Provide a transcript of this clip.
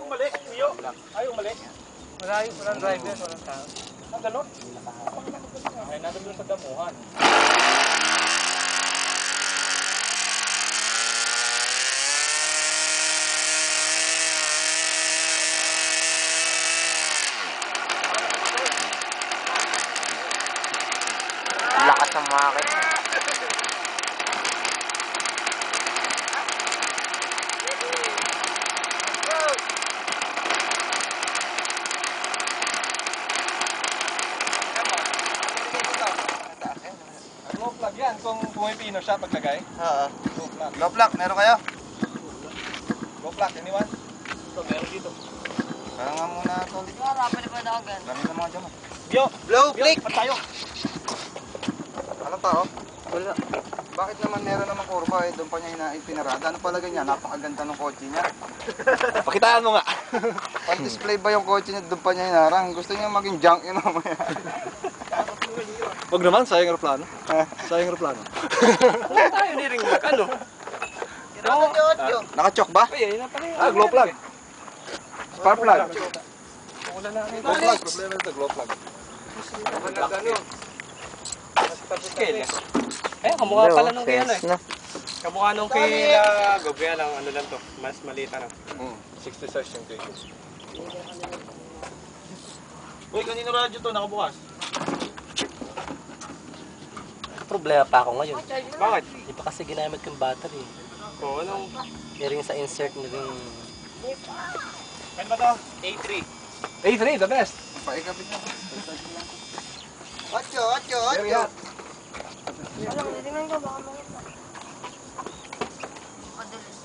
mali. Iyo. Ayaw mali. Walang driver, walang tao. Ang ganun. Ay, nandun doon sa damuhan. Lakas ng makit. Glow plug yan, kung pumipino siya pagkagay. Oo. Glow plug. Glow plug, meron kayo? Glow plug, anyone? Ito, meron dito. Kaya nga muna, tol. Harapan na ba na agad? Dami na mga dyan. Yo! Glow Yo! Pat tayo! Anong tao? Wala. Bakit naman meron naman kurba eh? Doon pa niya pinarada. Ano palagay niya? Napakaganda ng kotse niya. Pakitaan mo nga. Pag-display ba yung kotse niya? Doon pa niya hinarang. Gusto niya maging junk yun mamaya. Huwag naman, sayang aeroplano. Sayang aeroplano. Wala tayo niring mag, ano? Nakachok ba? Glow plug. Spark plug. Wala na. Glow plug. Problema ito, glow plug. Scale. Eh, kamukha pala nung kaya eh. Kamukha nung kay Gobea lang, ano lang to, mas maliit na. 60 size yung cake. Uy, kanino radyo to? Nakabukas? Problema pa ako ngayon. Bakit? Hindi pa kasi ginamit yung battery. Oo, anong... Yung sa insert na rin. Ano ba to? A3. A3, the best. Paikapit na. Ocho. Alam, titingnan ko baka makita. Madalas.